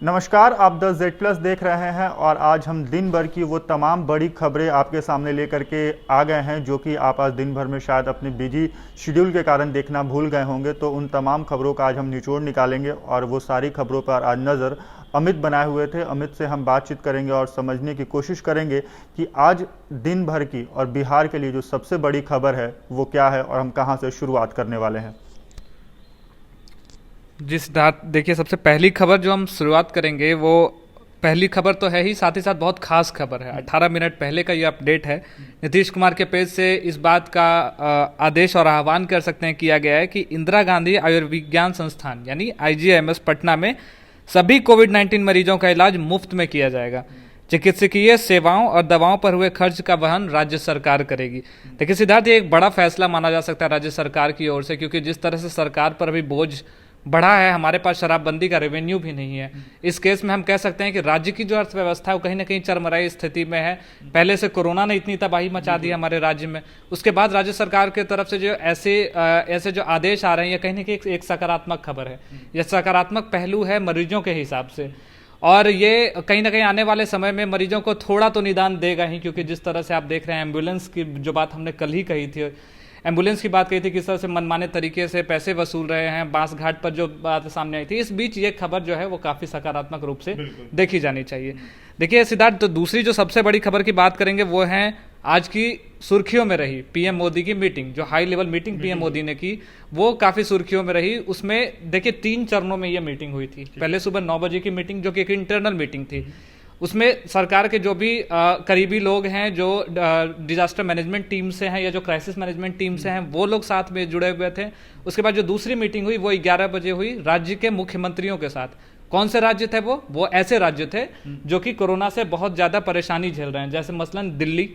नमस्कार, आप the Z+ देख रहे हैं और आज हम दिन भर की वो तमाम बड़ी खबरें आपके सामने लेकर के आ गए हैं जो कि आप आज दिन भर में शायद अपने बिजी शेड्यूल के कारण देखना भूल गए होंगे। तो उन तमाम खबरों का आज हम निचोड़ निकालेंगे और वो सारी खबरों पर आज नज़र अमित बनाए हुए थे। अमित से हम बातचीत करेंगे और समझने की कोशिश करेंगे कि आज दिन भर की और बिहार के लिए जो सबसे बड़ी खबर है वो क्या है और हम कहाँ से शुरुआत करने वाले हैं। जी सिद्धार्थ, देखिए सबसे पहली खबर जो हम शुरुआत करेंगे वो पहली खबर तो है ही, साथ ही साथ बहुत खास खबर है। 18 मिनट पहले का ये अपडेट है। नीतीश कुमार के पेज से इस बात का आदेश और आह्वान कर सकते हैं किया गया है कि इंदिरा गांधी आयुर्विज्ञान संस्थान यानी IGIMS पटना में सभी कोविड-19 मरीजों का इलाज मुफ्त में किया जाएगा। चिकित्सकीय सेवाओं और दवाओं पर हुए खर्च का वहन राज्य सरकार करेगी। देखिए सिद्धार्थ, ये एक बड़ा फैसला माना जा सकता है राज्य सरकार की ओर से, क्योंकि जिस तरह से सरकार पर अभी बोझ बढ़ा है, हमारे पास शराबबंदी का रेवेन्यू भी नहीं है। इस केस में हम कह सकते हैं कि राज्य की जो अर्थव्यवस्था है वो कहीं ना कहीं चरमराई स्थिति में है। पहले से कोरोना ने इतनी तबाही मचा दी हमारे राज्य में, उसके बाद राज्य सरकार की तरफ से जो ऐसे जो आदेश आ रहे हैं, ये कहीं ना कहीं एक सकारात्मक खबर है। यह सकारात्मक पहलू है मरीजों के हिसाब से, और ये कहीं ना कहीं आने वाले समय में मरीजों को थोड़ा तो निदान देगा ही, क्योंकि जिस तरह से आप देख रहे हैं एम्बुलेंस की जो बात हमने कल ही कही थी, एम्बुलेंस की बात कही थी, किस तरह से मनमाने तरीके से पैसे वसूल रहे हैं, बांस घाट पर जो बात सामने आई थी। इस बीच ये खबर जो है वो काफी सकारात्मक रूप से देखी जानी चाहिए। देखिए सिद्धार्थ, तो दूसरी जो सबसे बड़ी खबर की बात करेंगे वो है आज की सुर्खियों में रही PM मोदी की मीटिंग, जो high level meeting PM Modi ने की, वो काफी सुर्खियों में रही। उसमें देखिए 3 चरणों में ये मीटिंग हुई थी। पहले सुबह 9 बजे की मीटिंग जो कि एक इंटरनल मीटिंग थी, उसमें सरकार के जो भी करीबी लोग हैं, जो डिजास्टर मैनेजमेंट टीम से हैं या जो क्राइसिस मैनेजमेंट टीम से हैं, वो लोग साथ में जुड़े हुए थे। उसके बाद जो दूसरी मीटिंग हुई वो 11 बजे हुई राज्य के मुख्यमंत्रियों के साथ। कौन से राज्य थे वो ऐसे राज्य थे जो कि कोरोना से बहुत ज्यादा परेशानी झेल रहे हैं, जैसे मसलन दिल्ली,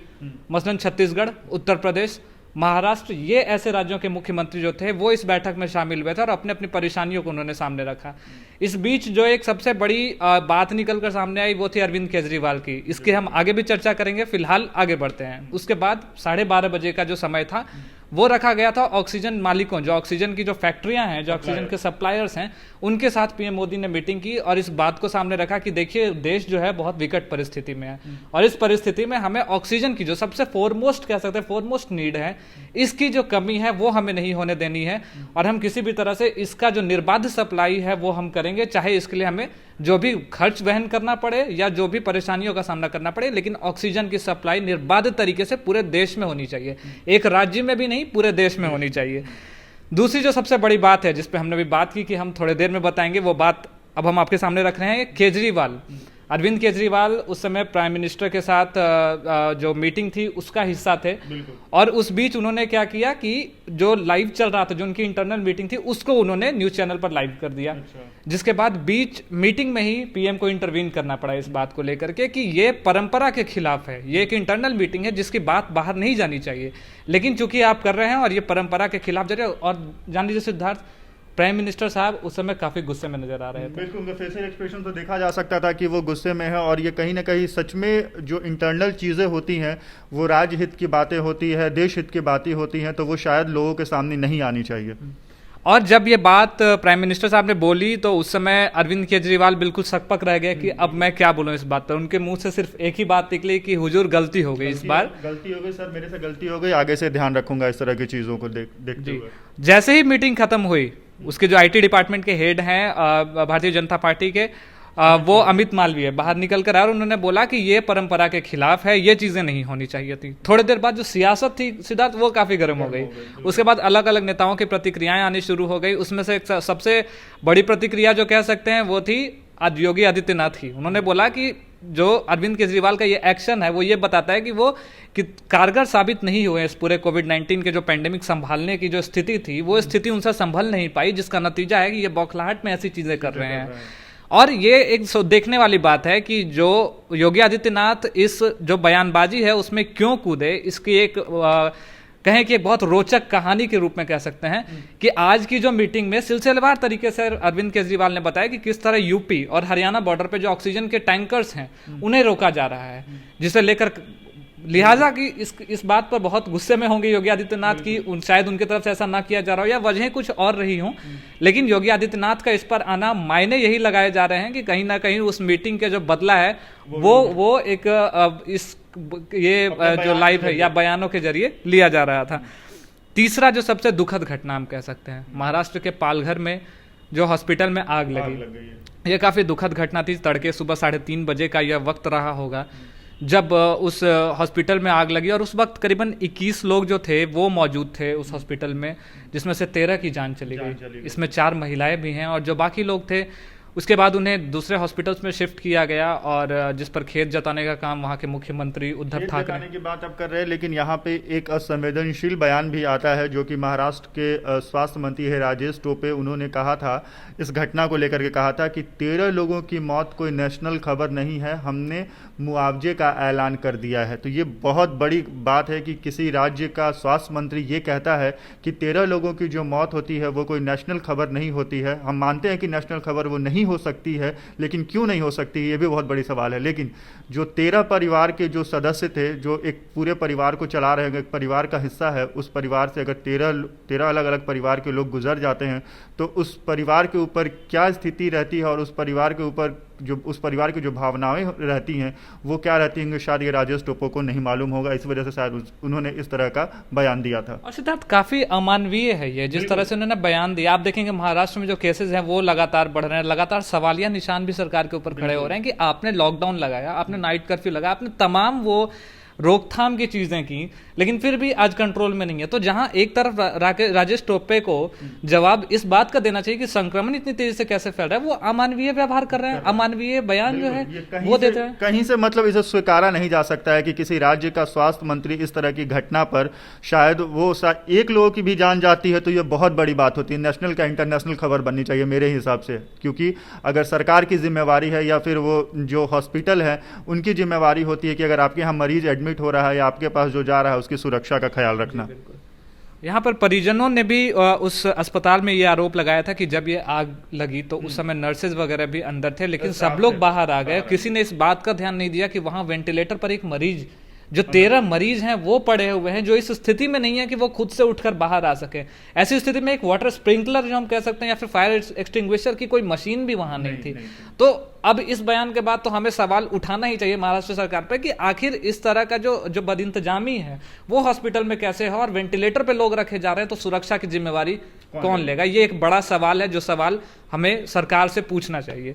मसलन छत्तीसगढ़, उत्तर प्रदेश, महाराष्ट्र। ये ऐसे राज्यों के मुख्यमंत्री जो थे वो इस बैठक में शामिल हुए थे और अपने अपनी परेशानियों को उन्होंने सामने रखा। इस बीच जो एक सबसे बड़ी बात निकल कर सामने आई वो थी अरविंद केजरीवाल की। इसकी हम आगे भी चर्चा करेंगे, फिलहाल आगे बढ़ते हैं। उसके बाद 12:30 बजे का जो समय था वो रखा गया था ऑक्सीजन मालिकों, जो ऑक्सीजन की जो फैक्ट्रियां हैं, जो ऑक्सीजन के सप्लायर्स हैं, उनके साथ PM मोदी ने मीटिंग की और इस बात को सामने रखा कि देखिए देश जो है बहुत विकट परिस्थिति में है और इस परिस्थिति में हमें ऑक्सीजन की जो सबसे फोरमोस्ट कह सकते हैं फोरमोस्ट नीड है, इसकी जो कमी है वो हमें नहीं होने देनी है और हम किसी भी तरह से इसका जो निर्बाध सप्लाई है वो हम करेंगे, चाहे इसके लिए हमें जो भी खर्च वहन करना पड़े या जो भी परेशानियों का सामना करना पड़े, लेकिन ऑक्सीजन की सप्लाई निर्बाध तरीके से पूरे देश में होनी चाहिए, एक राज्य में भी नहीं पूरे देश में होनी चाहिए। दूसरी जो सबसे बड़ी बात है जिस पे हमने भी बात की कि हम थोड़ी देर में बताएंगे, वो बात अब हम आपके सामने रख रहे हैं। केजरीवाल, अरविंद केजरीवाल उस समय प्राइम मिनिस्टर के साथ जो मीटिंग थी उसका हिस्सा थे और उस बीच उन्होंने क्या किया कि जो लाइव चल रहा था, जो उनकी इंटरनल मीटिंग थी, उसको उन्होंने न्यूज चैनल पर लाइव कर दिया। जिसके बाद बीच मीटिंग में ही PM को इंटरवीन करना पड़ा इस बात को लेकर के कि ये परंपरा के खिलाफ है, ये एक इंटरनल मीटिंग है जिसकी बात बाहर नहीं जानी चाहिए, लेकिन चूंकि आप कर रहे हैं और ये परंपरा के खिलाफ जा रहे हैं। और जान लीजिए सिद्धार्थ, प्राइम मिनिस्टर साहब उस समय काफी गुस्से में नजर आ रहे थे। बिल्कुल, उनका फेशियल एक्सप्रेशन तो देखा जा सकता था कि वो गुस्से में है और ये कहीं ना कहीं सच में जो इंटरनल चीज़ें होती हैं वो राज्य हित की बातें होती है, देश हित की बातें होती हैं, तो वो शायद लोगों के सामने नहीं आनी चाहिए। और जब ये बात प्राइम मिनिस्टर साहब ने बोली तो उस समय अरविंद केजरीवाल बिल्कुल सकपक रह गए कि अब मैं क्या बोलूं इस बात पर। उनके मुंह से सिर्फ एक ही बात निकली कि हुजूर गलती हो गई, इस बार गलती हो गई सर, मेरे से गलती हो गई, आगे से ध्यान रखूंगा इस तरह की चीज़ों को देखते हुए। जैसे ही मीटिंग खत्म हुई, उसके जो IT डिपार्टमेंट के हेड हैं भारतीय जनता पार्टी के, वो अमित मालवीय बाहर निकल कर आए और उन्होंने बोला कि ये परंपरा के खिलाफ है, ये चीजें नहीं होनी चाहिए थी। थोड़ी देर बाद जो सियासत थी सिद्धार्थ, वो काफी गर्म हो गई। उसके बाद अलग अलग नेताओं की प्रतिक्रियाएं आनी शुरू हो गई। उसमें से एक सबसे बड़ी प्रतिक्रिया जो कह सकते हैं वो थी आज योगी आदित्यनाथ की। उन्होंने बोला कि जो अरविंद केजरीवाल का ये एक्शन है वो ये बताता है कि वो कारगर साबित नहीं हुए इस पूरे कोविड-19 के जो पेंडेमिक संभालने की जो स्थिति थी, वो स्थिति उनसे संभल नहीं पाई, जिसका नतीजा है कि ये बौखलाहट में ऐसी चीजें कर रहे हैं। और ये एक देखने वाली बात है कि जो योगी आदित्यनाथ इस जो बयानबाजी है उसमें क्यों कूदे। इसकी एक कहें कि एक बहुत रोचक कहानी के रूप में कह सकते हैं कि आज की जो मीटिंग में सिलसिलेवार तरीके से अरविंद केजरीवाल ने बताया कि किस तरह UP और हरियाणा बॉर्डर पे जो ऑक्सीजन के टैंकर्स हैं उन्हें रोका जा रहा है, जिसे लेकर लिहाजा कि इस बात पर बहुत गुस्से में होंगे योगी आदित्यनाथ की शायद उनकी तरफ से ऐसा ना किया जा रहा हो या वजहें कुछ और रही हों, लेकिन योगी आदित्यनाथ का इस पर आना मायने यही लगाए जा रहे हैं कि कहीं ना कहीं उस मीटिंग के जो बदला है वो एक जो लाइव है या बयानों के जरिए लिया जा रहा था। तीसरा जो सबसे दुखद घटना हम कह सकते हैं, महाराष्ट्र के पालघर में जो हॉस्पिटल में आग लगी, ये काफी दुखद घटना थी। तड़के सुबह 3:30 बजे का यह वक्त रहा होगा जब उस हॉस्पिटल में आग लगी और उस वक्त करीबन 21 लोग जो थे वो मौजूद थे उस हॉस्पिटल में, जिसमें से 13 की जान चली गई। इसमें 4 महिलाएं भी हैं और जो बाकी लोग थे उसके बाद उन्हें दूसरे हॉस्पिटल्स में शिफ्ट किया गया और जिस पर खेद जताने का काम वहां के मुख्यमंत्री उद्धव ठाकरे की बात अब कर रहे हैं। लेकिन यहाँ पे एक असंवेदनशील बयान भी आता है जो कि महाराष्ट्र के स्वास्थ्य मंत्री है राजेश टोपे, उन्होंने कहा था, इस घटना को लेकर के कहा था कि 13 लोगों की मौत कोई नेशनल खबर नहीं है, हमने मुआवजे का ऐलान कर दिया है। तो ये बहुत बड़ी बात है कि किसी राज्य का स्वास्थ्य मंत्री ये कहता है कि 13 लोगों की जो मौत होती है वो कोई नेशनल खबर नहीं होती है। हम मानते हैं कि नेशनल खबर वो नहीं हो सकती है, लेकिन क्यों नहीं हो सकती ये भी बहुत बड़ी सवाल है। लेकिन जो 13 परिवार के जो सदस्य थे, जो एक पूरे परिवार को चला रहे हैं, एक परिवार का हिस्सा है, उस परिवार से अगर 13 अलग अलग परिवार के लोग गुजर जाते हैं तो उस परिवार के ऊपर क्या स्थिति रहती है और उस परिवार के ऊपर उस परिवार की जो भावनाएं रहती हैं वो क्या रहती हैं, शायद ये राजेश टोपे को नहीं मालूम होगा। इस वजह से शायद उन्होंने इस तरह का बयान दिया था। और सिद्धार्थ, काफी अमानवीय है ये जिस तरह से उन्होंने बयान दिया। आप देखेंगे महाराष्ट्र में जो केसेस हैं वो लगातार बढ़ रहे हैं, लगातार सवालिया निशान भी सरकार के ऊपर खड़े हो रहे हैं कि आपने लॉकडाउन लगाया, आपने नाइट कर्फ्यू लगाया, आपने तमाम वो रोकथाम की चीजें की, लेकिन फिर भी आज कंट्रोल में नहीं है। तो जहां एक तरफ राजेश टोपे को जवाब इस बात का देना चाहिए कि संक्रमण इतनी तेजी से कैसे फैल रहा है, वो अमानवीय व्यवहार कर रहे हैं, अमानवीय बयान जो है वो देते हैं। कहीं से मतलब इसे स्वीकारा नहीं जा सकता है कि किसी राज्य का स्वास्थ्य मंत्री इस तरह की घटना पर शायद वो एक लोगों की भी जान जाती है तो ये बहुत बड़ी बात होती है। नेशनल का इंटरनेशनल खबर बननी चाहिए मेरे हिसाब से, क्योंकि अगर सरकार की जिम्मेवारी है या फिर वो जो हॉस्पिटल है उनकी जिम्मेवारी होती है कि अगर आपके यहाँ मरीज एडमिट हो रहा है या आपके पास जो जा रहा है उसकी सुरक्षा का ख्याल रखना। यहाँ पर परिजनों ने भी उस अस्पताल में ये आरोप लगाया था कि जब ये आग लगी तो उस समय नर्सेज वगैरह भी अंदर थे, लेकिन सब लोग बाहर आ गए। किसी ने इस बात का ध्यान नहीं दिया कि वहां वेंटिलेटर पर एक मरीज, जो 13 मरीज हैं वो पड़े हुए हैं, जो इस स्थिति में नहीं है कि वो खुद से उठकर बाहर आ सके। ऐसी स्थिति में एक वाटर स्प्रिंकलर जो हम कह सकते हैं या फिर फायर एक्सटिंग्विशर की कोई मशीन भी वहां नहीं थी। तो अब इस बयान के बाद तो हमें सवाल उठाना ही चाहिए महाराष्ट्र सरकार पर कि आखिर इस तरह का जो बदइंतजामी है वो हॉस्पिटल में कैसे है और वेंटिलेटर पे लोग रखे जा रहे हैं तो सुरक्षा की जिम्मेवारी कौन लेगा? ये एक बड़ा सवाल है जो सवाल हमें सरकार से पूछना चाहिए।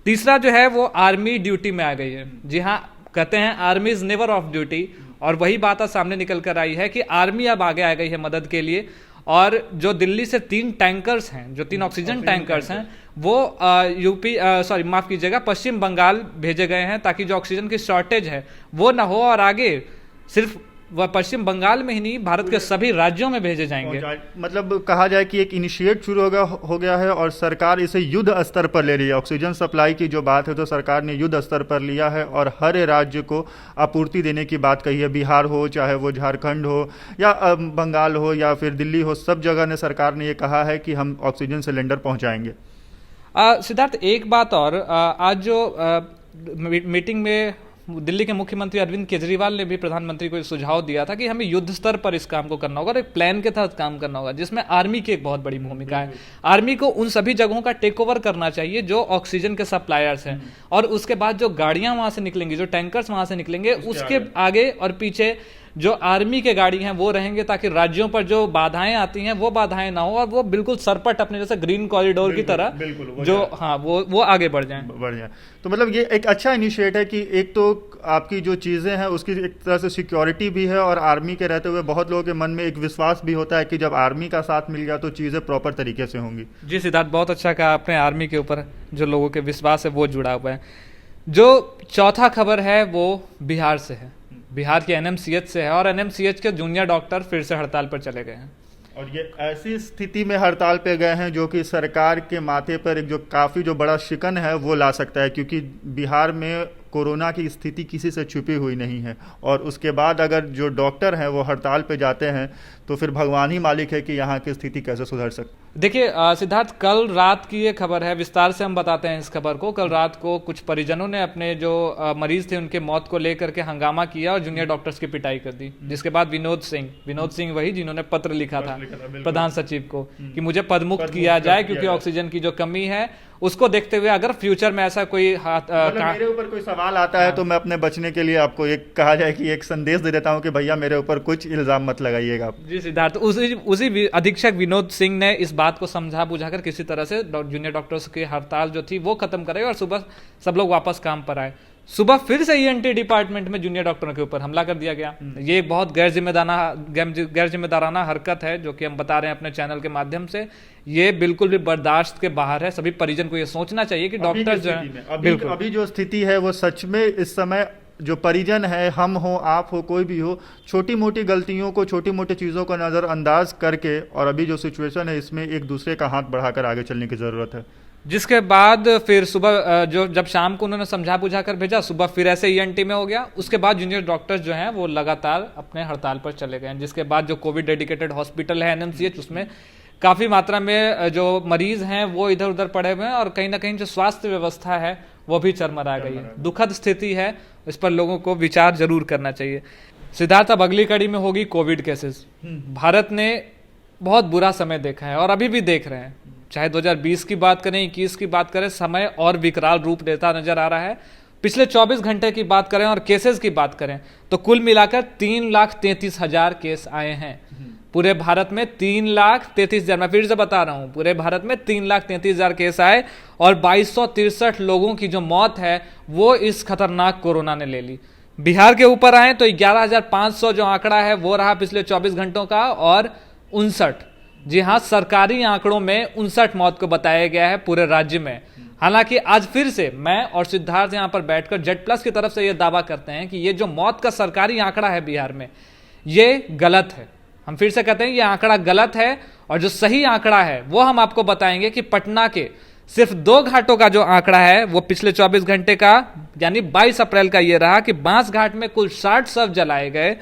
तीसरा जो है वो आर्मी ड्यूटी में आ गई है। जी हाँ, कहते हैं army is never of duty, और वही बात आज सामने निकल कर आई है कि आर्मी अब आगे आ गई है मदद के लिए। और जो दिल्ली से 3 टैंकर्स हैं, जो 3 ऑक्सीजन टैंकर्स हैं, वो माफ कीजिएगा, पश्चिम बंगाल भेजे गए हैं ताकि जो ऑक्सीजन की शॉर्टेज है वो ना हो और आगे सिर्फ वह पश्चिम बंगाल में ही नहीं भारत के सभी राज्यों में भेजे जाएंगे। मतलब कहा जाए कि एक इनिशिएट शुरू हो गया है और सरकार इसे युद्ध स्तर पर ले रही है। ऑक्सीजन सप्लाई की जो बात है तो सरकार ने युद्ध स्तर पर लिया है और हर राज्य को आपूर्ति देने की बात कही है। बिहार हो, चाहे वो झारखंड हो या बंगाल हो या फिर दिल्ली हो, सब जगह ने सरकार ने ये कहा है कि हम ऑक्सीजन सिलेंडर पहुंचाएंगे। सिद्धार्थ, एक बात और, आज जो मीटिंग में दिल्ली के मुख्यमंत्री अरविंद केजरीवाल ने भी प्रधानमंत्री को सुझाव दिया था कि हमें युद्ध स्तर पर इस काम को करना होगा और एक प्लान के तहत काम करना होगा जिसमें आर्मी की एक बहुत बड़ी भूमिका है। आर्मी को उन सभी जगहों का टेक ओवर करना चाहिए जो ऑक्सीजन के सप्लायर्स हैं, और उसके बाद जो गाड़ियां वहां से निकलेंगी, जो टैंकर्स वहां से निकलेंगे, उसके आगे और पीछे जो आर्मी के गाड़ी हैं वो रहेंगे ताकि राज्यों पर जो बाधाएं आती हैं वो बाधाएं ना हो और वो बिल्कुल सरपट अपने जैसे ग्रीन कॉरिडोर की तरह जो वो आगे बढ़ जाए। तो मतलब ये एक अच्छा इनिशिएटिव है कि एक तो आपकी जो चीज़ें हैं उसकी एक तरह से सिक्योरिटी भी है और आर्मी के रहते हुए बहुत लोगों के मन में एक विश्वास भी होता है कि जब आर्मी का साथ मिल गया तो चीज़ें प्रॉपर तरीके से होंगी। जी सिद्धार्थ, बहुत अच्छा कहा आपने। आर्मी के ऊपर जो लोगों के विश्वास है वो जुड़ा हुआ है। जो चौथा खबर है वो बिहार से है, बिहार के एनएमसीएच से है, और एनएमसीएच के जूनियर डॉक्टर फिर से हड़ताल पर चले गए हैं। और ये ऐसी स्थिति में हड़ताल पे गए हैं जो कि सरकार के माथे पर एक जो काफ़ी जो बड़ा शिकन है वो ला सकता है, क्योंकि बिहार में कोरोना की स्थिति किसी से छुपी हुई नहीं है, और उसके बाद अगर जो डॉक्टर हैं वो हड़ताल पे जाते हैं तो फिर भगवान ही मालिक है कि यहाँ की स्थिति कैसे सुधर सकती। देखिए सिद्धार्थ, कल रात की ये खबर है, विस्तार से हम बताते हैं इस खबर को। कल रात को कुछ परिजनों ने अपने जो मरीज थे उनके मौत को लेकर के हंगामा किया और जूनियर डॉक्टर्स की पिटाई कर दी, जिसके बाद विनोद सिंह वही जिन्होंने पत्र लिखा था प्रधान सचिव को कि मुझे पदमुक्त किया जाए क्योंकि ऑक्सीजन की जो कमी है उसको देखते हुए अगर फ्यूचर में ऐसा कोई मेरे ऊपर कोई सवाल आता है तो मैं अपने बचने के लिए आपको एक कहा जाए कि एक संदेश दे देता हूं कि भैया मेरे ऊपर कुछ इल्जाम मत लगाइएगा। जी सिद्धार्थ, उसी अधीक्षक विनोद सिंह ने इस बात को समझा बुझाकर किसी तरह से जूनियर डॉक्टर्स की हड़ताल जो थी वो खत्म करे और सुबह सब लोग वापस काम पर आए। सुबह फिर से ईएनटी डिपार्टमेंट में जूनियर डॉक्टरों के ऊपर हमला कर दिया गया। ये बहुत गैर जिम्मेदाराना हरकत है जो कि हम बता रहे हैं अपने चैनल के माध्यम से। ये बिल्कुल भी बर्दाश्त के बाहर है। सभी परिजन को ये सोचना चाहिए कि डॉक्टर जो है अभी जो स्थिति है वो सच में इस समय जो परिजन है, हम हो आप हो कोई भी हो, छोटी मोटी गलतियों को छोटी मोटी चीज़ों को नज़रअंदाज करके और अभी जो सिचुएशन है इसमें एक दूसरे का हाथ बढ़ाकर आगे चलने की ज़रूरत है। जिसके बाद फिर सुबह जब शाम को उन्होंने समझा बुझा कर भेजा, सुबह फिर ऐसे ईएनटी में हो गया। उसके बाद जूनियर डॉक्टर्स जो हैं वो लगातार अपने हड़ताल पर चले गए, जिसके बाद जो कोविड डेडिकेटेड हॉस्पिटल है एनएमसीएच, उसमें काफ़ी मात्रा में जो मरीज हैं वो इधर उधर पड़े हुए हैं और कहीं ना कहीं जो स्वास्थ्य व्यवस्था है वो भी चरमरा गई है। दुखद स्थिति है, इस पर लोगों को विचार जरूर करना चाहिए। सिद्धार्थ, अब अगली कड़ी में होगी कोविड केसेस। भारत ने बहुत बुरा समय देखा है और अभी भी देख रहे हैं, चाहे 2020 की बात करें, 21 की बात करें, समय और विकराल रूप लेता नजर आ रहा है। पिछले 24 घंटे की बात करें और केसेस की बात करें तो कुल मिलाकर 3,33,000 केस आए हैं पूरे भारत में। 3,33,000, मैं फिर से बता रहा हूं, पूरे भारत में 3,33,000 केस आए और 2263 लोगों की जो मौत है वो इस खतरनाक कोरोना ने ले ली। बिहार के ऊपर आए तो 11,500 जो आंकड़ा है वो रहा पिछले 24 घंटों का, और 59, जी हाँ, सरकारी आंकड़ों में 59 मौत को बताया गया है पूरे राज्य में। हालांकि आज फिर से मैं और सिद्धार्थ यहां पर बैठकर जेड प्लस की तरफ से यह दावा करते हैं कि ये जो मौत का सरकारी आंकड़ा है बिहार में, ये गलत है। हम फिर से कहते हैं ये आंकड़ा गलत है, और जो सही आंकड़ा है वो हम आपको बताएंगे कि पटना के सिर्फ 2 घाटों का जो आंकड़ा है वो पिछले 24 घंटे का यानी 22 अप्रैल का ये रहा कि बांस घाट में कुल 60 शव जलाए गए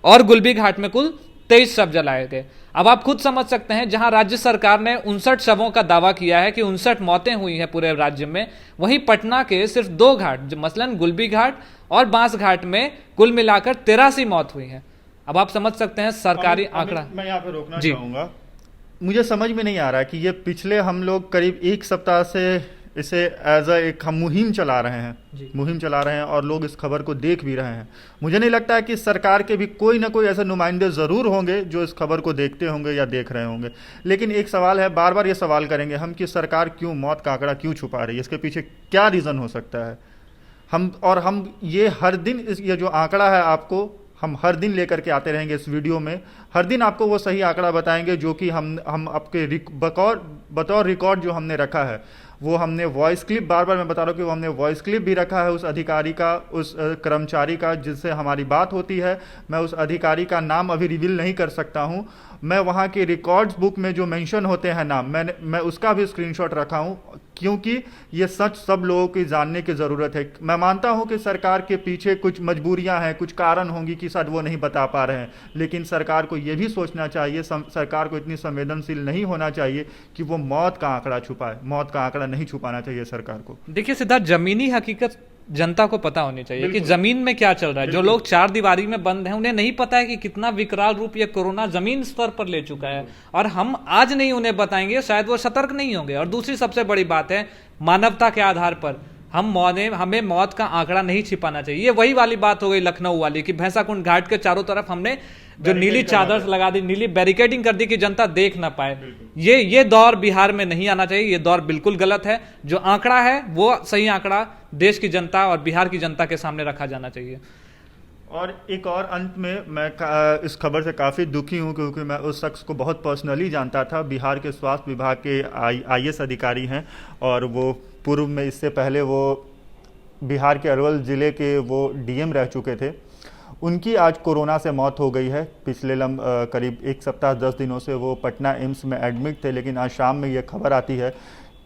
और गुलबी घाट में कुल 23 शव जलाए गए। अब आप खुद समझ सकते हैं, जहां राज्य सरकार ने 59 शवों का दावा किया है कि 59 मौतें हुई हैं पूरे राज्य में, वहीं पटना के सिर्फ 2 घाट मसलन गुलबी घाट और बांस घाट में कुल मिलाकर 83 मौत हुई है। अब आप समझ सकते हैं सरकारी आंकड़ा। मैं यहाँ पे रोकना चाहूंगा, मुझे समझ में नहीं आ रहा है कि ये पिछले हम लोग करीब 1 सप्ताह से इसे एज एक हम मुहिम चला रहे हैं और लोग इस खबर को देख भी रहे हैं। मुझे नहीं लगता है कि सरकार के भी कोई ना कोई ऐसे नुमाइंदे ज़रूर होंगे जो इस खबर को देखते होंगे या देख रहे होंगे। लेकिन एक सवाल है, बार बार ये सवाल करेंगे हम कि सरकार क्यों मौत का आंकड़ा क्यों छुपा रही है, इसके पीछे क्या रीज़न हो सकता है। हम ये हर दिन ये जो आंकड़ा है आपको हम हर दिन लेकर के आते रहेंगे इस वीडियो में। हर दिन आपको वो सही आंकड़ा बताएंगे जो कि हम आपके बतौर रिकॉर्ड जो हमने रखा है, वो हमने वॉइस क्लिप, बार बार मैं बता रहा हूँ कि वो हमने वॉइस क्लिप भी रखा है उस अधिकारी का, उस कर्मचारी का जिससे हमारी बात होती है। मैं उस अधिकारी का नाम अभी रिवील नहीं कर सकता हूँ। मैं वहाँ के रिकॉर्ड्स बुक में जो मेंशन होते हैं नाम, मैं उसका भी स्क्रीनशॉट रखा हूँ, क्योंकि ये सच सब लोगों की जानने की ज़रूरत है। मैं मानता हूँ कि सरकार के पीछे कुछ मजबूरियाँ हैं, कुछ कारण होंगी कि शायद वो नहीं बता पा रहे हैं, लेकिन सरकार को ये भी सोचना चाहिए, सरकार को इतनी संवेदनशील नहीं होना चाहिए कि वो मौत का आंकड़ा छुपाए। मौत का आंकड़ा नहीं छुपाना चाहिए सरकार को। देखिए सिद्धार्थ, जमीनी हकीकत जनता को पता होनी चाहिए कि जमीन में क्या चल रहा है। जो लोग 4 दीवारी में बंद हैं उन्हें नहीं पता है कि कितना विकराल रूप ये कोरोना जमीन स्तर पर ले चुका है, और हम आज नहीं उन्हें बताएंगे, शायद वो सतर्क नहीं होंगे। और दूसरी सबसे बड़ी बात है, मानवता के आधार पर हमें मौत का आंकड़ा नहीं छिपाना चाहिए। ये वही वाली बात हो गई लखनऊ वाली कि भैंसाकुंड घाट के चारों तरफ हमने जो नीली चादर लगा दी, नीली बैरिकेडिंग कर दी कि जनता देख ना पाए। ये दौर बिहार में नहीं आना चाहिए, ये दौर बिल्कुल गलत है। जो आंकड़ा है वो सही आंकड़ा देश की जनता और बिहार की जनता के सामने रखा जाना चाहिए। और एक और अंत में मैं इस खबर से काफ़ी दुखी हूँ, क्योंकि मैं उस शख्स को बहुत पर्सनली जानता था। बिहार के स्वास्थ्य विभाग के IAS अधिकारी हैं, और वो पूर्व में इससे पहले वो बिहार के अरवल ज़िले के वो DM रह चुके थे। उनकी आज कोरोना से मौत हो गई है। पिछले करीब 1 सप्ताह 10 दिनों से वो पटना एम्स में एडमिट थे, लेकिन आज शाम में ये खबर आती है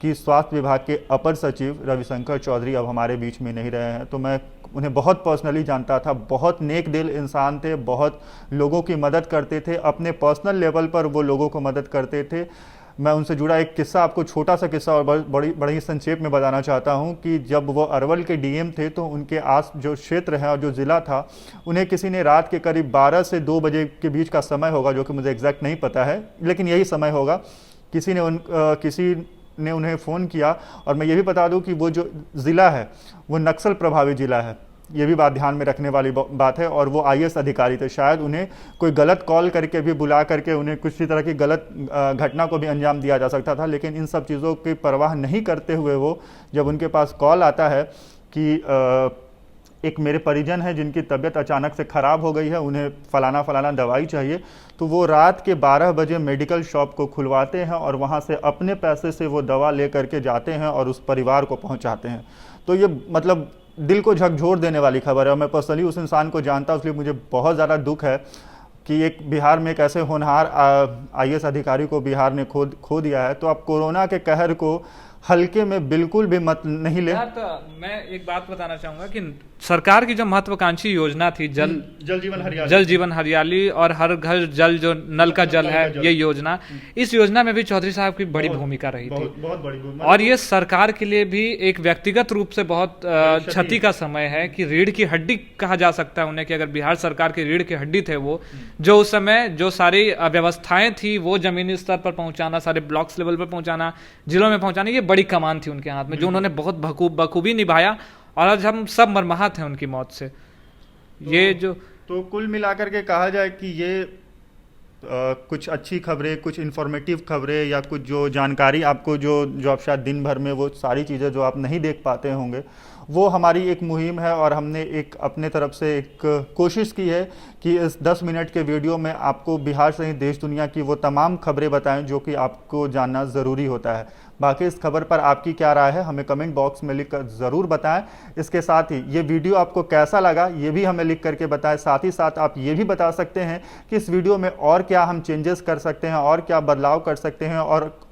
कि स्वास्थ्य विभाग के अपर सचिव रविशंकर चौधरी अब हमारे बीच में नहीं रहे हैं। तो मैं उन्हें बहुत पर्सनली जानता था, बहुत नेक दिल इंसान थे, बहुत लोगों की मदद करते थे, अपने पर्सनल लेवल पर वो लोगों को मदद करते थे। मैं उनसे जुड़ा एक किस्सा, आपको छोटा सा किस्सा और बड़ी संक्षेप में बताना चाहता हूं कि जब वो अरवल के डीएम थे तो उनके आस जो क्षेत्र है और जो ज़िला था, उन्हें किसी ने रात के करीब 12 से 2 बजे के बीच का समय होगा, जो कि मुझे एग्जैक्ट नहीं पता है, लेकिन यही समय होगा, किसी ने उन्हें फ़ोन किया। और मैं ये भी बता दूं कि वो जो ज़िला है वो नक्सल प्रभावित ज़िला है, ये भी बात ध्यान में रखने वाली बात है। और वो आईएएस अधिकारी थे, शायद उन्हें कोई गलत कॉल करके भी बुला करके उन्हें किसी तरह की गलत घटना को भी अंजाम दिया जा सकता था, लेकिन इन सब चीज़ों की परवाह नहीं करते हुए वो, जब उनके पास कॉल आता है कि एक मेरे परिजन है जिनकी तबीयत अचानक से ख़राब हो गई है, उन्हें फ़लाना फ़लाना दवाई चाहिए, तो वो रात के 12 बजे मेडिकल शॉप को खुलवाते हैं और वहाँ से अपने पैसे से वो दवा ले करके जाते हैं और उस परिवार को पहुँचाते हैं। तो ये मतलब दिल को झकझोर देने वाली खबर है, और मैं पर्सनली उस इंसान को जानता हूँ, इसलिए मुझे बहुत ज़्यादा दुख है कि एक बिहार में एक ऐसे होनहार आईएएस अधिकारी को बिहार ने खो दिया है। तो आप कोरोना के कहर को हल्के में बिल्कुल भी मत नहीं ले। तो मैं एक बात बताना चाहूंगा कि सरकार की जो महत्वाकांक्षी योजना थी जल जीवन हरियाली और हर घर जल, जो नल का जल है, ये योजना, इस योजना में भी चौधरी साहब की बड़ी भूमिका रही थी, बहुत बड़ी भूमिका। और ये सरकार के लिए भी एक व्यक्तिगत रूप से बहुत क्षति का समय है कि रीढ़ की हड्डी कहा जा सकता है उन्हें, कि अगर बिहार सरकार की रीढ़ की हड्डी थे वो, जो उस समय जो सारी व्यवस्थाएं थी वो जमीनी स्तर पर पहुंचाना, सारे ब्लॉक्स लेवल पर पहुंचाना, जिलों में पहुंचाना, ये बड़ी कमान थी उनके हाथ में, जो उन्होंने बहुत बखूबी निभाया। और आज हम सब मरमाहत हैं उनकी मौत से। ये जो तो कुल मिलाकर के कहा जाए कि ये कुछ अच्छी खबरें, कुछ इन्फॉर्मेटिव खबरें, या कुछ जो जानकारी आपको जो आप शायद दिन भर में वो सारी चीज़ें जो आप नहीं देख पाते होंगे, वो हमारी एक मुहिम है। और हमने एक अपने तरफ से एक कोशिश की है कि इस 10 मिनट के वीडियो में आपको बिहार सहित देश दुनिया की वो तमाम खबरें बताएं जो कि आपको जानना ज़रूरी होता है। बाकी इस खबर पर आपकी क्या राय है हमें कमेंट बॉक्स में लिख कर ज़रूर बताएं। इसके साथ ही ये वीडियो आपको कैसा लगा ये भी हमें लिख करके बताएं। साथ ही साथ आप ये भी बता सकते हैं कि इस वीडियो में और क्या हम चेंजेस कर सकते हैं, और क्या बदलाव कर सकते हैं,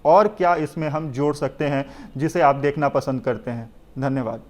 और क्या इसमें हम जोड़ सकते हैं जिसे आप देखना पसंद करते हैं। धन्यवाद।